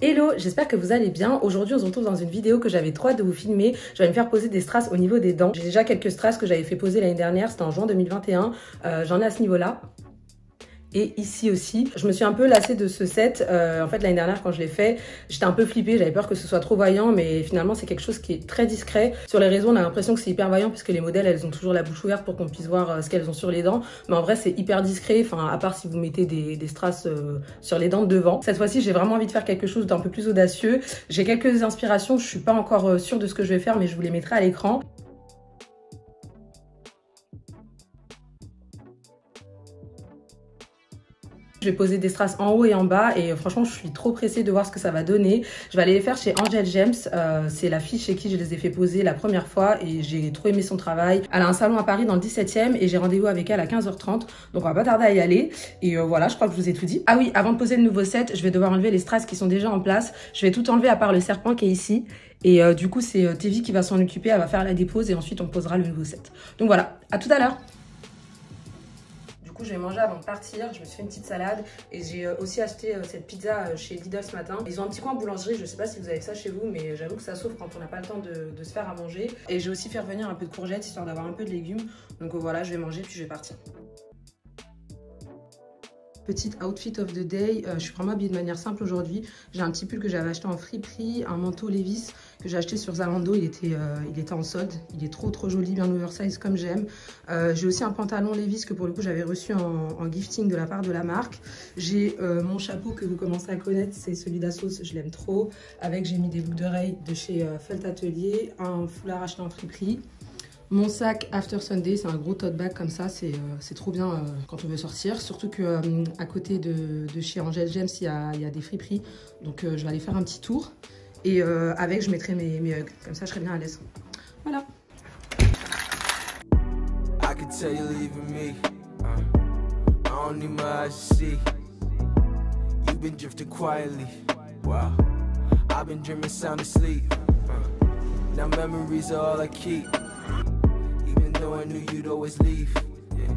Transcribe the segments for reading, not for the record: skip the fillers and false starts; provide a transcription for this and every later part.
Hello, j'espère que vous allez bien. Aujourd'hui, on se retrouve dans une vidéo que j'avais trop hâte de vous filmer. Je vais me faire poser des strass au niveau des dents. J'ai déjà quelques strass que j'avais fait poser l'année dernière, c'était en juin 2021. J'en ai à ce niveau-là. Et ici aussi, je me suis un peu lassée de ce set. En fait, l'année dernière, quand je l'ai fait, j'étais un peu flippée. J'avais peur que ce soit trop voyant, mais finalement, c'est quelque chose qui est très discret. Sur les réseaux, on a l'impression que c'est hyper voyant puisque les modèles, elles ont toujours la bouche ouverte pour qu'on puisse voir ce qu'elles ont sur les dents. Mais en vrai, c'est hyper discret. Enfin, à part si vous mettez des strass sur les dents de devant. Cette fois-ci, j'ai vraiment envie de faire quelque chose d'un peu plus audacieux. J'ai quelques inspirations. Je suis pas encore sûre de ce que je vais faire, mais je vous les mettrai à l'écran. Je vais poser des strass en haut et en bas et franchement je suis trop pressée de voir ce que ça va donner. Je vais aller les faire chez Angel Gems, c'est la fille chez qui je les ai fait poser la première fois et j'ai trop aimé son travail. Elle a un salon à Paris dans le 17e et j'ai rendez-vous avec elle à 15h30, donc on va pas tarder à y aller. Et voilà, je crois que je vous ai tout dit. Ah oui, avant de poser le nouveau set, je vais devoir enlever les strass qui sont déjà en place. Je vais tout enlever à part le serpent qui est ici. Et du coup c'est Tevi qui va s'en occuper, elle va faire la dépose et ensuite on posera le nouveau set. Donc voilà, à tout à l'heure. Je vais manger avant de partir, je me suis fait une petite salade et j'ai aussi acheté cette pizza chez Lidl ce matin. Ils ont un petit coin boulangerie, je sais pas si vous avez ça chez vous, mais j'avoue que ça sauve quand on n'a pas le temps de se faire à manger. Et j'ai aussi fait revenir un peu de courgettes histoire d'avoir un peu de légumes. Donc voilà, je vais manger puis je vais partir. Petite outfit of the day, je suis vraiment habillée de manière simple aujourd'hui. J'ai un petit pull que j'avais acheté en friperie, un manteau Levi's que j'ai acheté sur Zalando, il était en solde. Il est trop joli, bien oversize comme j'aime. J'ai aussi un pantalon Levi's que pour le coup j'avais reçu en gifting de la part de la marque. J'ai mon chapeau que vous commencez à connaître, c'est celui d'Assos, je l'aime trop. Avec, j'ai mis des boucles d'oreilles de chez Felt Atelier, un foulard acheté en friperie. Mon sac After Sunday, c'est un gros tote bag comme ça, c'est trop bien quand on veut sortir. Surtout que à côté de chez Angel Gems, il y a des friperies. Donc je vais aller faire un petit tour. Et avec, je mettrai mes hugs. Comme ça, je serai bien à l'aise. Voilà. I could tell you leaving me. I don't need my eyes to see. You've been drifting quietly. Wow. I've been dreaming sound asleep. Now memories are all I keep. Though I knew you'd always leave, yeah.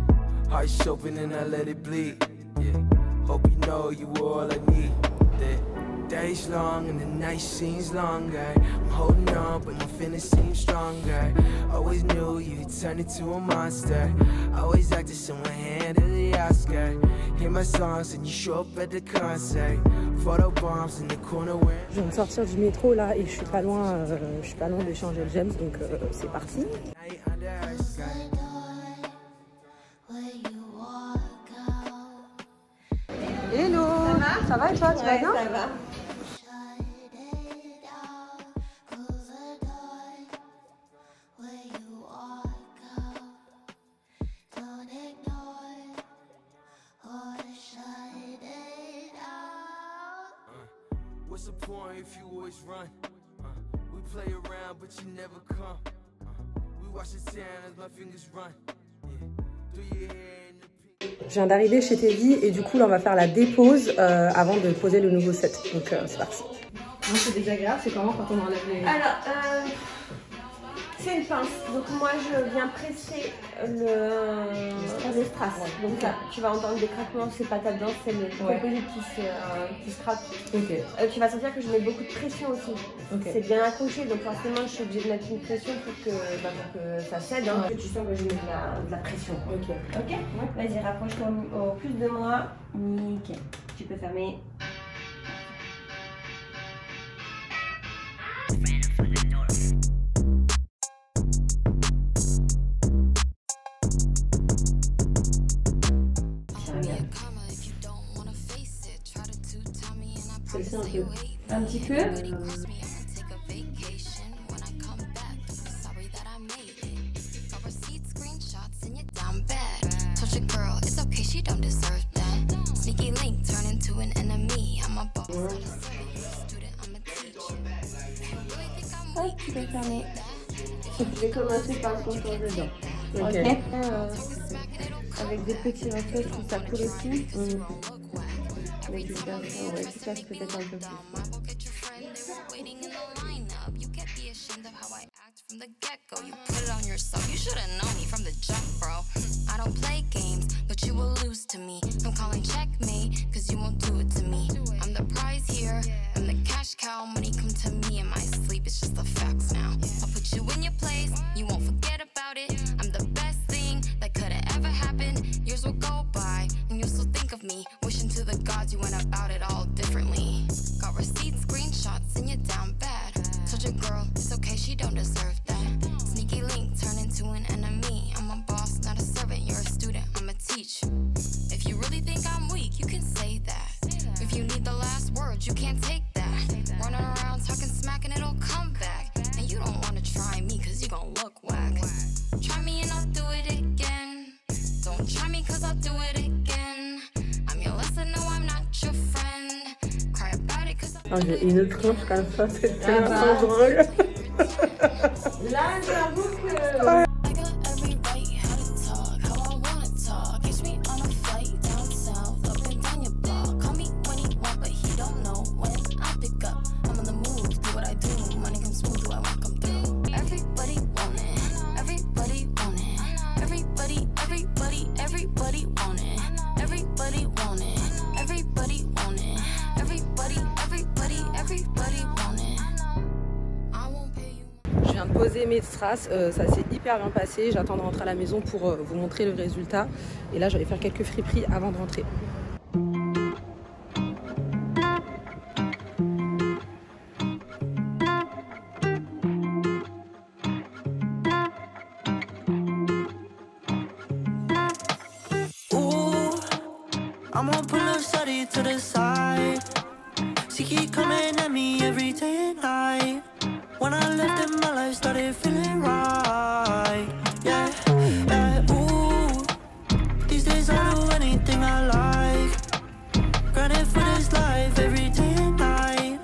Heart's open and I let it bleed, yeah. Hope you know you were all I need. The days long and the night seems longer. I'm holding on but nothing seems stronger. Always knew you'd turn into a monster. Always acted someone handed the Oscar. Hear my songs and you show up at the concert. Photo bombs in the corner where... Je viens de sortir du métro là et je suis pas loin de chez Angel Gems, donc c'est parti. Hello, ça va et toi, tu vas bien? Ça va. What's the point if you always run? We play around but you never come. We watch the town as my fingers run. Do your hair in the... Je viens d'arriver chez Tevi et du coup là on va faire la dépose avant de poser le nouveau set. Donc c'est parti. Moi c'est désagréable, c'est comment quand on enlève les... Alors c'est une pince, donc moi je viens presser les strass. Ouais. Donc là tu vas entendre des craquements, c'est pas ta dent, c'est le composite qui se craque. Okay. Tu vas sentir que je mets beaucoup de pression aussi. Okay. C'est bien accroché, donc forcément je suis obligée de mettre une pression pour que ça cède. Hein. Ouais. Que tu sens que je mets de la pression. Ok. Ok. Ouais. Vas-y, rapproche-toi au plus de moi. Nickel. Tu peux fermer. Un petit peu. Hop, tu peux fermer. Je vais commencer par le contour dedans. Ok. Avec des petits reflets, je trouve ça cool aussi. Mais tu casses peut-être un peu plus. I'm the prize here, I'm the cash. that. Run around talking smack and it'll come back. And you don't wanna try me cause you gon' look whack. Try me and I'll do it again. Don't try me cause I'll do it again. I'm your lesson, no I'm not your friend. Cry about it cause Oh, j'ai une tronche comme ça, c'est tellement drôle. Là, j'avoue que... Je viens de poser mes strass, ça s'est hyper bien passé. J'attends de rentrer à la maison pour vous montrer le résultat. Et là, je vais faire quelques friperies avant de rentrer. I'm gonna pull a shawty to the side. She keep coming at me every day and night. When I left in my life started feeling right. Yeah, yeah, ooh. These days I do anything I like. Grinding for this life every day and night.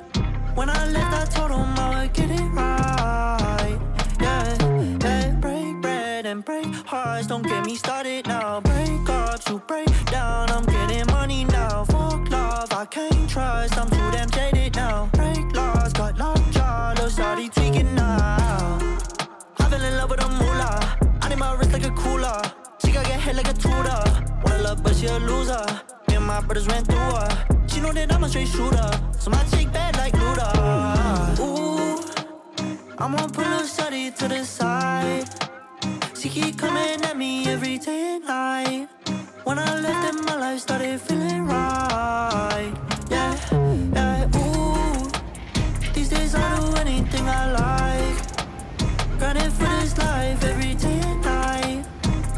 When I left I told them I would get it right. Yeah, yeah, break bread and break hearts. Don't get me started now. Break up to break down. I'm getting money now. Fuck love, I can't trust. I'm too damn jaded now. Break laws, got lockjaw. Little shawty tweaking now. I fell in love with a moolah. I need my wrist like a cooler. She got get head like a tutor. Wanna love but she a loser. Me and my brothers ran through her. She know that I'm a straight shooter. So my chick bad like Luda. Ooh, I'm gonna pull a shawty to the side. She keep coming at me every day and night. When I left in my life started feeling right. Yeah, yeah, ooh. These days I do anything I like. Grinding for this life every day and night.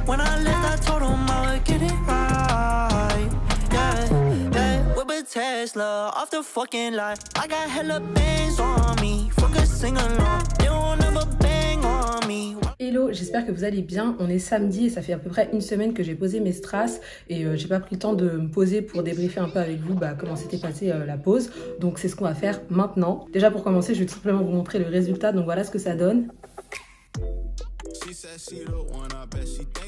When I left I told them I would get it right. Yeah, yeah, whip a Tesla off the fucking lot. I got hella bands on me. Fuck a sing-along. They won't never bang on me. Hello, j'espère que vous allez bien. On est samedi et ça fait à peu près une semaine que j'ai posé mes strass et j'ai pas pris le temps de me poser pour débriefer un peu avec vous comment s'était passée la pause. Donc c'est ce qu'on va faire maintenant. Déjà pour commencer, je vais tout simplement vous montrer le résultat. Donc voilà ce que ça donne.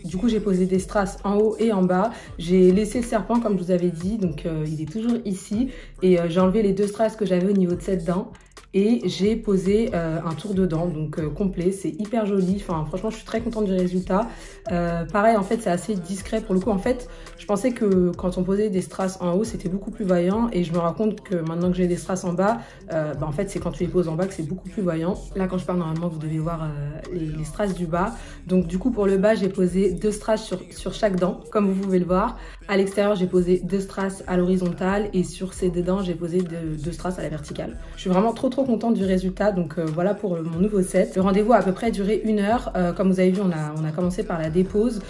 Du coup j'ai posé des strass en haut et en bas. J'ai laissé le serpent comme je vous avais dit, donc il est toujours ici. Et j'ai enlevé les deux strass que j'avais au niveau de cette dent. Et j'ai posé un tour de dent, donc complet, c'est hyper joli, enfin franchement je suis très contente du résultat. Pareil en fait c'est assez discret pour le coup, en fait je pensais que quand on posait des strass en haut c'était beaucoup plus voyant et je me rends compte que maintenant que j'ai des strass en bas, en fait c'est quand tu les poses en bas que c'est beaucoup plus voyant. Là quand je parle normalement vous devez voir les strass du bas, donc du coup pour le bas j'ai posé deux strass sur chaque dent comme vous pouvez le voir. À l'extérieur j'ai posé deux strass à l'horizontale et sur ces deux dents j'ai posé deux strass à la verticale. Je suis vraiment trop contente du résultat, donc voilà pour mon nouveau set. Le rendez-vous a à peu près duré 1 heure, comme vous avez vu on a commencé par la dépose.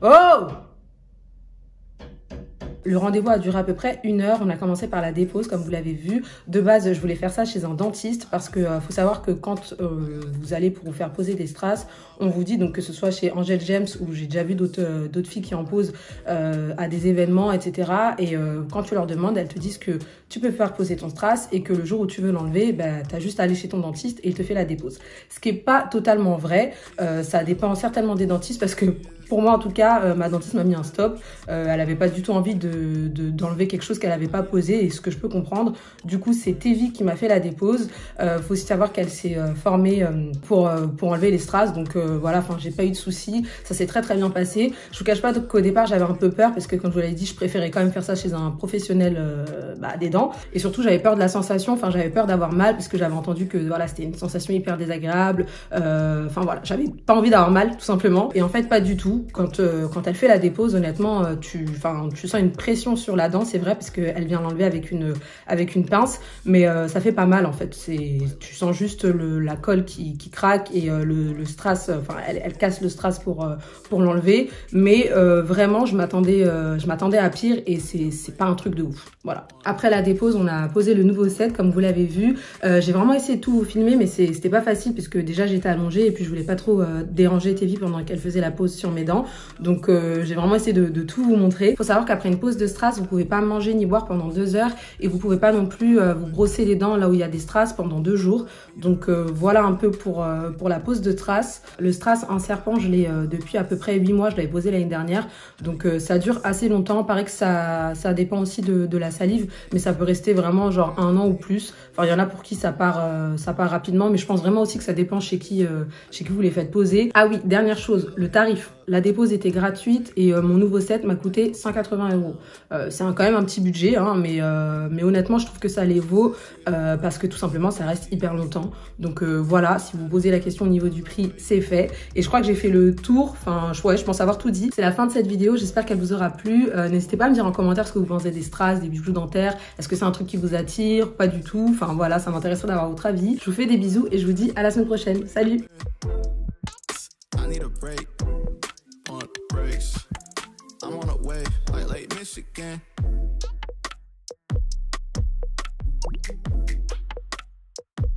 Oh! Le rendez-vous a duré à peu près 1 heure. On a commencé par la dépose, comme vous l'avez vu. De base, je voulais faire ça chez un dentiste parce que faut savoir que quand vous allez pour vous faire poser des strass, on vous dit donc que ce soit chez Angel James ou j'ai déjà vu d'autres filles qui en posent à des événements, etc. Et quand tu leur demandes, elles te disent que tu peux faire poser ton strass et que le jour où tu veux l'enlever, tu as juste à aller chez ton dentiste et il te fait la dépose. Ce qui n'est pas totalement vrai. Ça dépend certainement des dentistes parce que pour moi en tout cas, ma dentiste m'a mis un stop. Elle n'avait pas du tout envie d'enlever quelque chose qu'elle n'avait pas posé, et ce que je peux comprendre. Du coup c'est Tevi qui m'a fait la dépose. Faut aussi savoir qu'elle s'est formée pour enlever les strass, donc voilà, enfin j'ai pas eu de soucis, ça s'est très bien passé. Je vous cache pas qu'au départ j'avais un peu peur parce que comme je vous l'avais dit, je préférais quand même faire ça chez un professionnel des dents, et surtout j'avais peur de la sensation, enfin j'avais peur d'avoir mal parce que j'avais entendu que voilà c'était une sensation hyper désagréable, enfin voilà, j'avais pas envie d'avoir mal tout simplement, et en fait pas du tout. tout. Quand elle fait la dépose, honnêtement, tu sens une pression sur la dent, c'est vrai, parce qu'elle vient l'enlever avec une pince, mais ça fait pas mal en fait. Tu sens juste la colle qui craque et le strass, elle casse le strass pour l'enlever, mais vraiment je m'attendais à pire et c'est pas un truc de ouf. Voilà. Après la dépose, on a posé le nouveau set comme vous l'avez vu. J'ai vraiment essayé de tout vous filmer, mais c'était pas facile puisque déjà j'étais allongée et puis je voulais pas trop déranger Tevi pendant qu'elle faisait la pose sur mes dents. Donc j'ai vraiment essayé de tout vous montrer. Faut savoir qu'après une pose de strass, vous pouvez pas manger ni boire pendant 2 heures et vous pouvez pas non plus vous brosser les dents là où il y a des strass pendant 2 jours. Donc voilà un peu pour la pose de strass. Le strass en serpent, je l'ai depuis à peu près 8 mois, je l'avais posé l'année dernière. Donc ça dure assez longtemps. Paraît que ça dépend aussi de la salive, mais ça peut rester vraiment genre 1 an ou plus. Enfin, il y en a pour qui ça part rapidement, mais je pense vraiment aussi que ça dépend chez qui vous les faites poser. Ah oui, dernière chose, le tarif. La dépose était gratuite et mon nouveau set m'a coûté 180 €. C'est quand même un petit budget, hein, mais honnêtement, je trouve que ça les vaut parce que tout simplement, ça reste hyper longtemps. Donc voilà, si vous posez la question au niveau du prix, c'est fait. Et je crois que j'ai fait le tour. Enfin, je pense avoir tout dit. C'est la fin de cette vidéo. J'espère qu'elle vous aura plu. N'hésitez pas à me dire en commentaire ce que vous pensez des strass, des bijoux dentaires. Est-ce que c'est un truc qui vous attire? Pas du tout. Enfin voilà, ça m'intéresserait d'avoir votre avis. Je vous fais des bisous et je vous dis à la semaine prochaine. Salut! I'm on a wave like Lake Michigan.